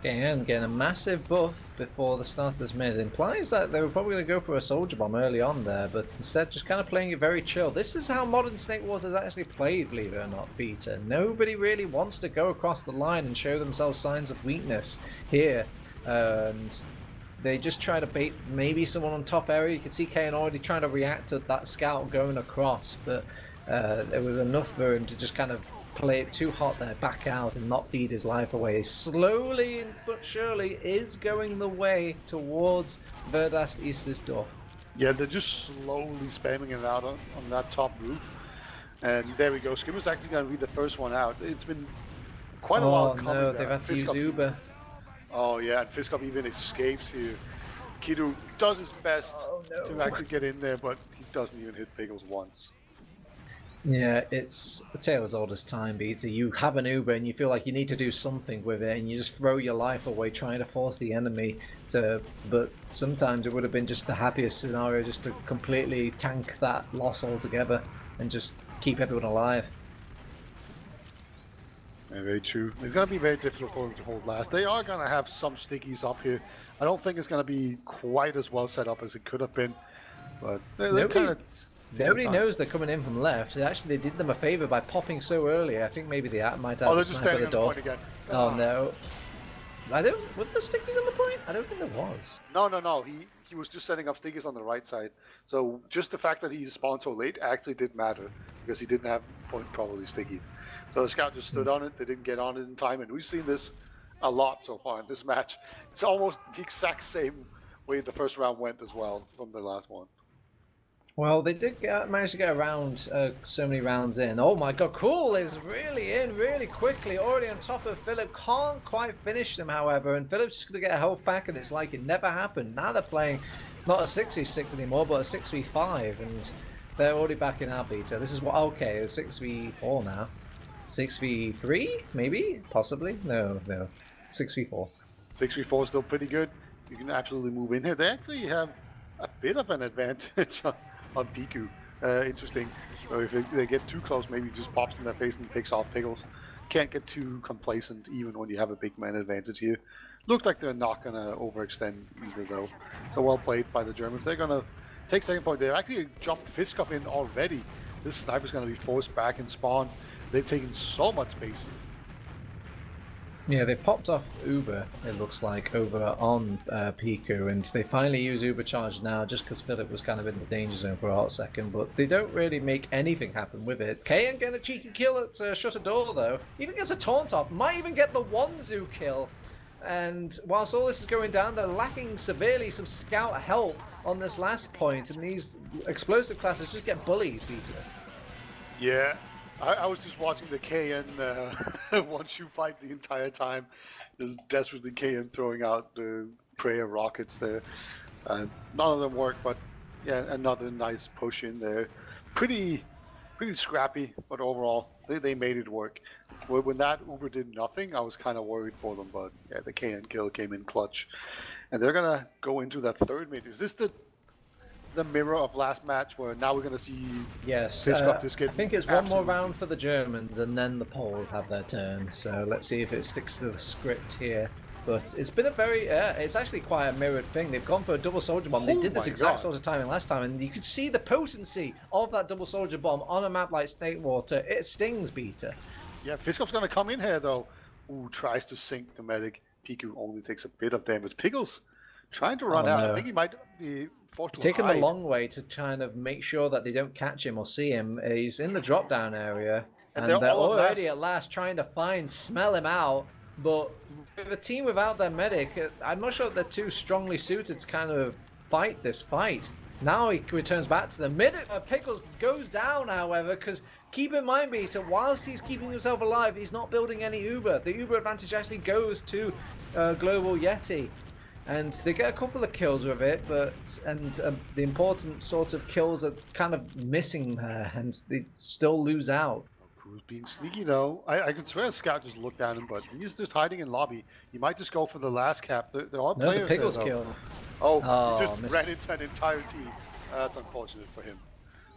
And getting a massive buff before the start of this mid implies that they were probably going to go for a soldier bomb early on there, but instead just kind of playing it very chill. This is how modern Snake Wars is actually played, believe it or not, Peter. Nobody really wants to go across the line and show themselves signs of weakness here. And they just try to bait maybe someone on top area. You can see Kayan already trying to react to that scout going across, but there was enough for him to just kind of play it too hot there, back out and not feed his life away. Slowly but surely is going the way towards Verdast East's door. Yeah, they're just slowly spamming it out on that top roof. And there we go. Skimmer's actually going to be the first one out. It's been quite a while coming. Oh no, they've had to use Uber. Oh yeah, and Fiskop even escapes here. Kidu does his best to actually get in there, but he doesn't even hit Pickles once. Yeah, it's a tale as old as time, Peter. You have an Uber and you feel like you need to do something with it, and you just throw your life away trying to force the enemy to. But sometimes it would have been just the happiest scenario just to completely tank that loss altogether and just keep everyone alive. Yeah, very true. It's going to be very difficult for them to hold last. They are going to have some stickies up here. I don't think it's going to be quite as well set up as it could have been, but they're kind of. Nobody knows they're coming in from left. Actually, they did them a favor by popping so early. I think maybe they might have. Oh, they're just standing on the point again. Oh no! Were the stickies on the point? I don't think there was. No. He was just setting up stickies on the right side. So just the fact that he spawned so late actually did matter because he didn't have point probably sticky. So the scout just stood on it. They didn't get on it in time, and we've seen this a lot so far in this match. It's almost the exact same way the first round went as well from the last one. Well, they did manage to get around so many rounds in. Oh my god, Cool is really in really quickly, already on top of Philip. Can't quite finish them, however, and Philip's just going to get a health back, and it's like it never happened. Now they're playing not a 6v6 anymore, but a 6v5, and they're already back in our beta. This is what, okay, it's 6v4 now. 6v3, maybe? Possibly? No. 6v4. 6v4 is still pretty good. You can absolutely move in here. They actually have a bit of an advantage on Piku. Interesting. So if they get too close, maybe he just pops in their face and picks off Pickles. Can't get too complacent even when you have a big man advantage here. Looks like they're not going to overextend either though. So well played by the Germans. They're going to take second point. They've actually jumped Fiskop in already. This sniper's going to be forced back and spawn. They've taken so much space. Yeah, they popped off Uber, it looks like, over on Piku, and they finally use Uber charge now just because Philip was kind of in the danger zone for a hot second, but they don't really make anything happen with it. Kayan getting a cheeky kill at Shutter Door though, even gets a taunt off, might even get the Wanzu kill, and whilst all this is going down, they're lacking severely some scout help on this last point, and these explosive classes just get bullied, Peter. Yeah. I was just watching the KN one-shoe fight the entire time. Just desperately KN throwing out the prayer rockets there. None of them work, but yeah, another nice push in there. Pretty scrappy, but overall, they made it work. When that Uber did nothing, I was kind of worried for them, but yeah, the KN kill came in clutch. And they're going to go into that third mid. Is this the mirror of last match where now we're going to see Fiskop just get I think it's one more round for the Germans and then the Poles have their turn, so let's see if it sticks to the script here. But it's been a very it's actually quite a mirrored thing. They've gone for a double soldier bomb. They did this exact sort of timing last time, and you could see the potency of that double soldier bomb on a map like Snakewater. It stings, Peter. Yeah, Fiskop's going to come in here though. Ooh, tries to sink the medic. Piku only takes a bit of damage. Pickles trying to run out. I think he might be forced to taken the long way to kind of make sure that they don't catch him or see him. He's in the drop down area, and they're already at last trying to smell him out. But with a team without their medic, I'm not sure they're too strongly suited to kind of fight this fight. Now he returns back to the mid. Pickles goes down, however, because keep in mind, Beta, whilst he's keeping himself alive, he's not building any Uber. The Uber advantage actually goes to Global Yeti. And they get a couple of kills with it, but the important sort of kills are kind of missing there, and they still lose out. Who's being sneaky though? I can swear a scout just looked at him, but he's just hiding in lobby. He might just go for the last cap. There are players the Pickles there, kill. Oh, he just ran into an entire team. That's unfortunate for him.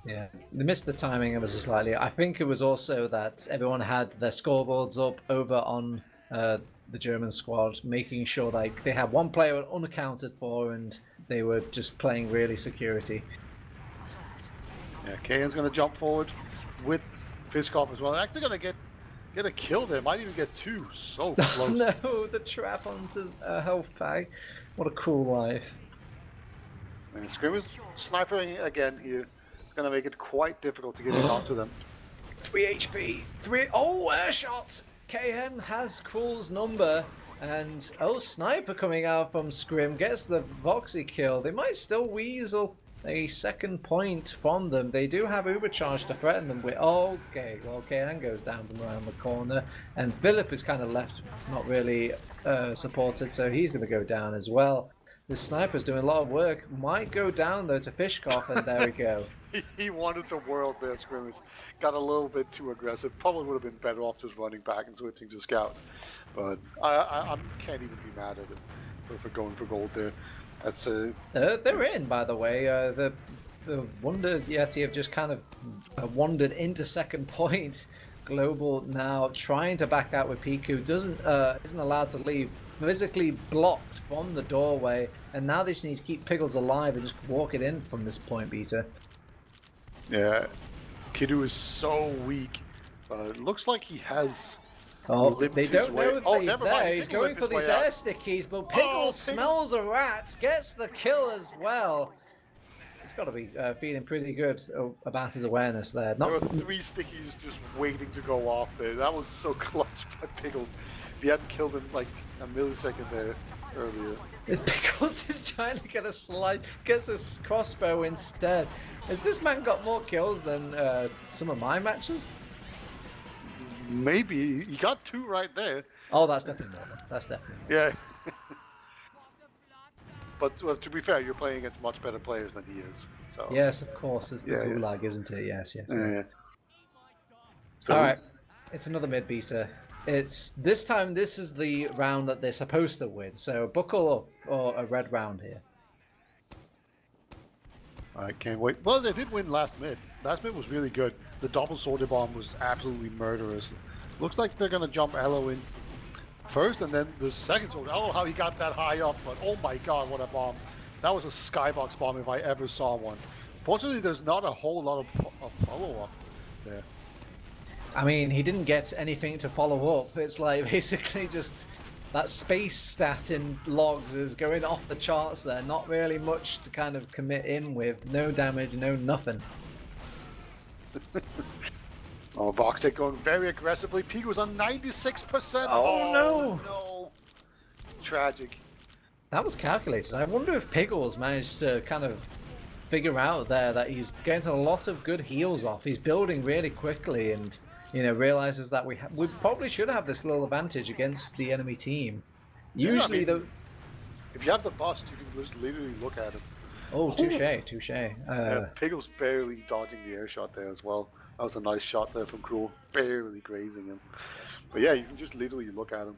Yeah, they missed the timing ever so slightly. I think it was also that everyone had their scoreboards up over on the German squad, making sure like they had one player unaccounted for, and they were just playing really security. Yeah, Kayan's going to jump forward with Fiskov as well. Actually going to get a kill there. Might even get two. So close. No, the trap onto a health pack. What a cool life. And Screamer's snipering again here. It's going to make it quite difficult to get it onto them. 3 HP. Air shots! Kayan has Cruel's number. And Sniper coming out from Scrim gets the Voxy kill. They might still weasel a second point from them. They do have Ubercharge to threaten them with. Okay, well, Kayan goes down from around the corner, and Philip is kind of left not really supported, so he's going to go down as well. The Sniper's doing a lot of work. Might go down though to Fishkoff, and there we go. He wanted the world there, Scrimmers. Got a little bit too aggressive. Probably would have been better off just running back and switching to Scout. But I can't even be mad at him for going for gold there. That's they're in, by the way. The Wonder Yeti have just kind of wandered into second point. Global now trying to back out with Piku, isn't allowed to leave. Physically blocked from the doorway, and now they just need to keep Pickles alive and just walk it in from this point, Beta. Yeah, Kidu is so weak. It looks like he has. They don't know that he's there. He's going for these air stickies, but Pickles smells a rat, gets the kill as well. He's got to be feeling pretty good about his awareness there. There were 3 stickies just waiting to go off there. That was so clutch by Pickles. If he hadn't killed him like a millisecond there earlier. It's Pickles is trying to get a slide, gets a crossbow instead. Has this man got more kills than some of my matches? Maybe. He got 2 right there. Oh, that's definitely more. That's definitely more. Yeah. But to be fair, you're playing against much better players than he is. So. Yes, of course. It's the gulag, isn't it? Yes. Yeah. So, all right. It's another mid beta. This time, this is the round that they're supposed to win. So buckle up, or a red round here. I can't wait. Well, they did win last mid. Last mid was really good. The double sortie bomb was absolutely murderous. Looks like they're going to jump Elo in first, and then the second sortie. I don't know how he got that high up, but oh my god, what a bomb. That was a skybox bomb if I ever saw one. Fortunately, there's not a whole lot of follow-up there. I mean, he didn't get anything to follow up. It's like basically just that space stat in logs is going off the charts there. Not really much to kind of commit in with. No damage, no nothing. Boxtec going very aggressively. Peak was on 96%. Oh no. Tragic. That was calculated. I wonder if Piggles managed to kind of figure out there that he's getting a lot of good heals off. He's building really quickly and, realizes that we probably should have this little advantage against the enemy team. Usually, if you have the bust, you can just literally look at him. Oh, touche. Piggles barely dodging the air shot there as well. That was a nice shot there from Cruel, barely grazing him. But yeah, you can just literally look at him.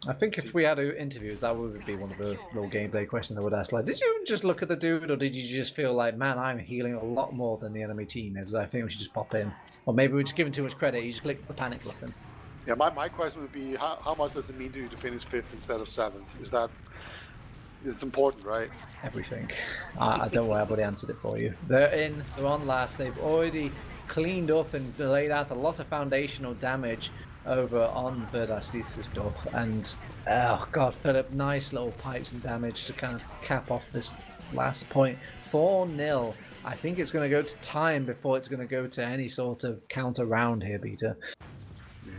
I think if we had interviews, that would be one of the little gameplay questions I would ask. Like, did you just look at the dude, or did you just feel like, man, I'm healing a lot more than the enemy team is? I think we should just pop in. Or maybe we're just giving too much credit. You just click the panic button. Yeah, my question would be, how much does it mean to you to finish 5th instead of 7th? It's important, right? Everything. I don't worry, I've answered it for you. They're on last. They've already cleaned up and laid out a lot of foundational damage over on Verdastis' stuff. And, oh god, Philip, nice little pipes and damage to kind of cap off this last point. 4-0. I think it's going to go to time before it's going to go to any sort of counter round here, Peter.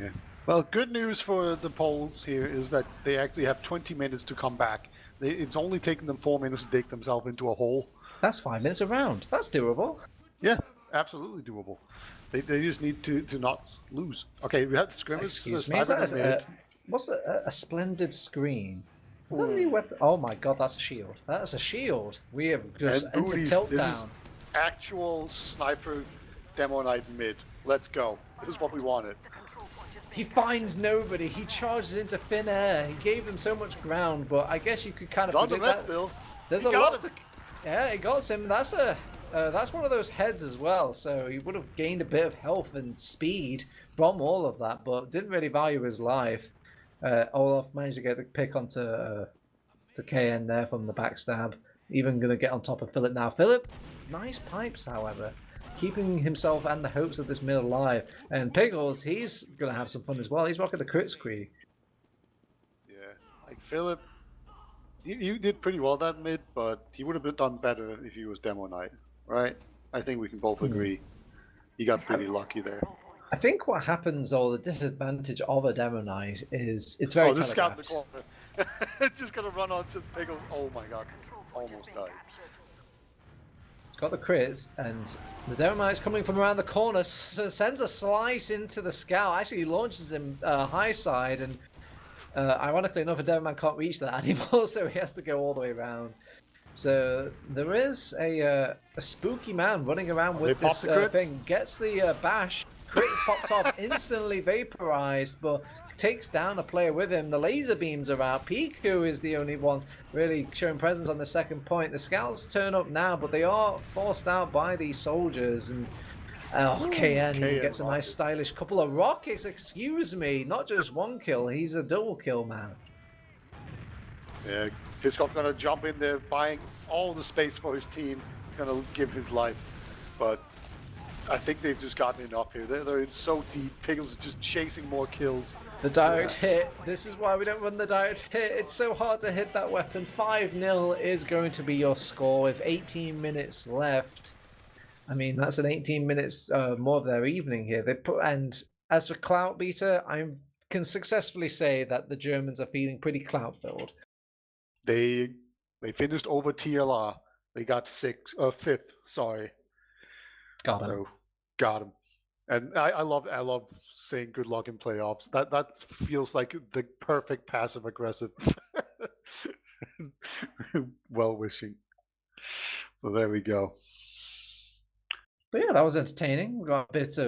Yeah. Well, good news for the Poles here is that they actually have 20 minutes to come back. It's only taken them 4 minutes to dig themselves into a hole. That's 5 minutes a round. That's doable. Yeah, absolutely doable. They just need to not lose. Okay, we had the scrimmage. Excuse me, is that what's a splendid screen? Is that a new weapon? Oh my god, that's a shield. That's a shield. We have just entered tilt this down. Is actual sniper demo night mid. Let's go. This is what we wanted. He finds nobody. He charges into thin air. He gave them so much ground, but I guess you could kind of on the that. Still. There's a lot to. Yeah, he got him. That's one of those heads as well. So he would have gained a bit of health and speed from all of that, but didn't really value his life. Olaf managed to get the pick onto to KN there from the backstab. Even going to get on top of Philip now. Philip, nice pipes, however. Keeping himself and the hopes of this mid alive. And Piggles, he's going to have some fun as well. He's rocking the crit screen. Yeah, like Philip, you did pretty well that mid, but he would have done better if he was demo night, right? I think we can both agree. He got pretty lucky there. I think what happens, or the disadvantage of a demo night, is it's very this scout in the corner. Just going to run onto Piggles. Oh my god, almost died. Got the crits, and the Dynamite's coming from around the corner, sends a slice into the scout, actually launches him high side, and ironically enough, a Dynamite can't reach that anymore, so he has to go all the way around. So there is a spooky man running around with this thing, gets the bash, crits popped off, instantly vaporized, but takes down a player with him. The laser beams are out. Piku is the only one really showing presence on the second point. The scouts turn up now, but they are forced out by these soldiers. And KN gets a nice stylish couple of rockets. Excuse me, not just one kill. He's a double kill man. Yeah, Fiskov gonna jump in there, buying all the space for his team. He's gonna give his life, but I think they've just gotten enough here. They're in so deep. Piggles is just chasing more kills. The direct hit. This is why we don't run the direct hit. It's so hard to hit that weapon. 5-0 is going to be your score with 18 minutes left. I mean, that's an 18 minutes more of their evening here. And as for clout beater, I can successfully say that the Germans are feeling pretty clout filled. They finished over TLR. They got fifth. Sorry. Got him. So got him. And I love saying good luck in playoffs. That feels like the perfect passive aggressive well wishing. So there we go. But yeah, that was entertaining. We got a bit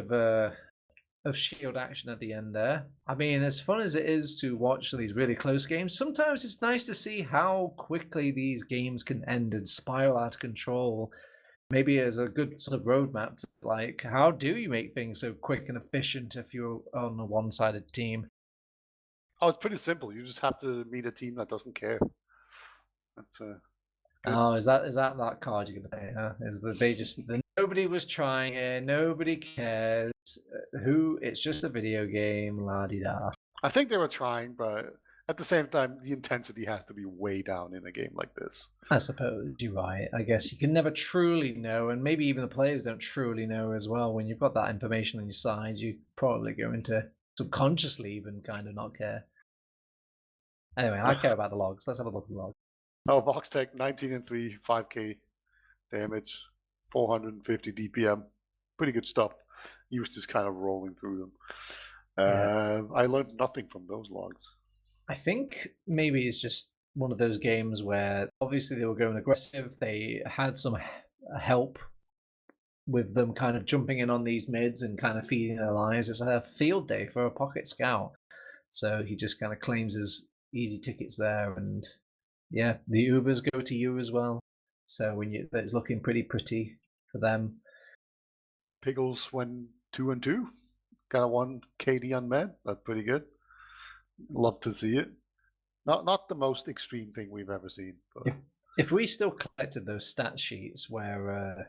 of shield action at the end there. I mean, as fun as it is to watch these really close games, sometimes it's nice to see how quickly these games can end and spiral out of control. Maybe as a good sort of roadmap to, like, how do you make things so quick and efficient if you're on a one-sided team? Oh, it's pretty simple. You just have to meet a team that doesn't care. That's oh, is that card you're gonna play? Huh? Is that nobody was trying it, nobody cares. It's just a video game, la di da. I think they were trying, but at the same time, the intensity has to be way down in a game like this. I suppose you're right. I guess you can never truly know, and maybe even the players don't truly know as well. When you've got that information on your side, you probably go into subconsciously even kind of not care. Anyway, I care about the logs. Let's have a look at the logs. Oh, Voxtech 19-3, 5k damage, 450 DPM. Pretty good stuff. He was just kind of rolling through them. I learned nothing from those logs. I think maybe it's just one of those games where obviously they were going aggressive. They had some help with them kind of jumping in on these mids and kind of feeding their lives. It's a field day for a pocket scout. So he just kind of claims his easy tickets there. And yeah, the Ubers go to you as well. So it's looking pretty for them. Piggles went 2-2. Got a 1 KD on med. That's pretty good. Love to see it. Not the most extreme thing we've ever seen. But if we still collected those stat sheets where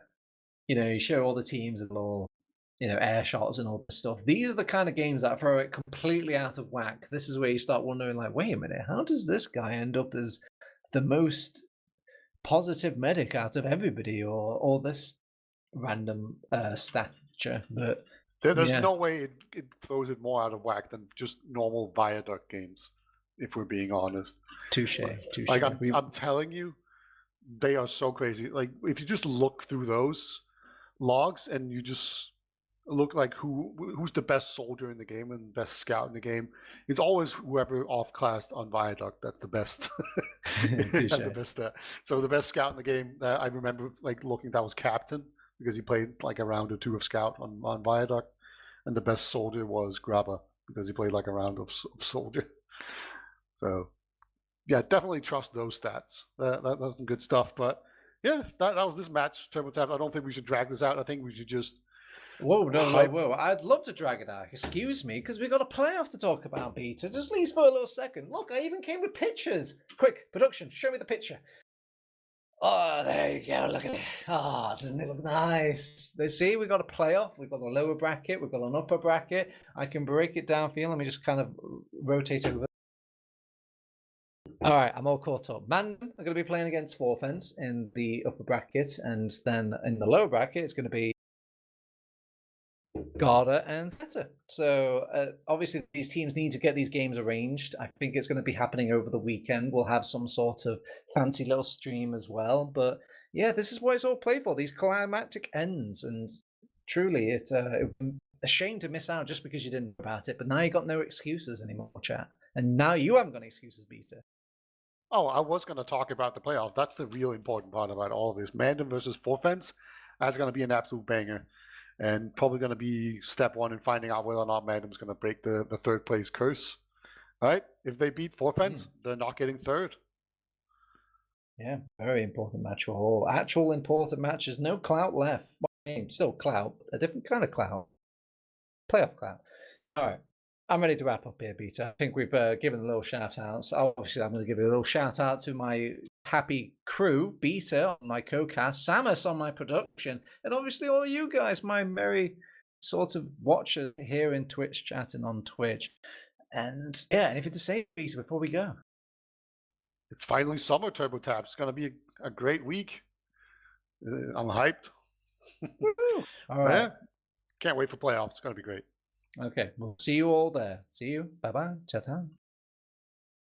you show all the teams and all air shots and all this stuff, these are the kind of games that throw it completely out of whack. This is where you start wondering, like, wait a minute, how does this guy end up as the most positive medic out of everybody, or this random stature? But there's no way it throws it more out of whack than just normal Viaduct games, if we're being honest. Touche. Like I'm telling you, they are so crazy. Like if you just look through those logs and you just look like who's the best soldier in the game and best scout in the game, it's always whoever off-classed on Viaduct. That's the best. Touche. The best stat. So the best scout in the game, I remember like looking, that was Captain, because he played like a round or two of scout on Viaduct, and the best soldier was Grabber because he played like a round of soldier. So yeah, definitely trust those stats. That's some good stuff. But yeah, that was this match, Turbo Tap. I don't think we should drag this out. I think we should just Whoa, no, hype. whoa. I'd love to drag it out. Excuse me, because we've got a playoff to talk about, Peter. Just leave for a little second. Look, I even came with pictures. Quick, production, show me the picture. Oh, there you go. Look at it. Oh, doesn't it look nice? They see we've got a playoff. We've got a lower bracket. We've got an upper bracket. I can break it down for you. Let me just kind of rotate over. All right, I'm all caught up. Man are going to be playing against Forfence in the upper bracket, and then in the lower bracket, it's going to be Garda and Seta. So obviously these teams need to get these games arranged. I think it's going to be happening over the weekend. We'll have some sort of fancy little stream as well. But yeah, this is what it's all played for, these climactic ends. And truly, it's a shame to miss out just because you didn't know about it. But now you got no excuses anymore, chat. And now you haven't got any excuses, Beta. Oh, I was going to talk about the playoff. That's the real important part about all of this. Mandem versus Forfence, that's going to be an absolute banger. And probably going to be step one in finding out whether or not Mandem's going to break the third place curse. All right? If they beat Forfence, they're not getting third. Yeah, very important match for all. Actual important matches, no clout left. Well, still clout, a different kind of clout. Playoff clout. All right. I'm ready to wrap up here, Peter. I think we've given a little shout outs. Obviously, I'm going to give a little shout out to my happy crew, Beta on my co-cast, Samus on my production, and obviously all of you guys, my merry sort of watchers here in Twitch chat and on Twitch. And yeah, anything to say, Beta, before we go? It's finally summer, Turbo Tap. It's going to be a great week. I'm hyped. All right. Yeah. Can't wait for playoffs. It's going to be great. Okay, we'll see you all there. See you. Bye-bye. Ciao.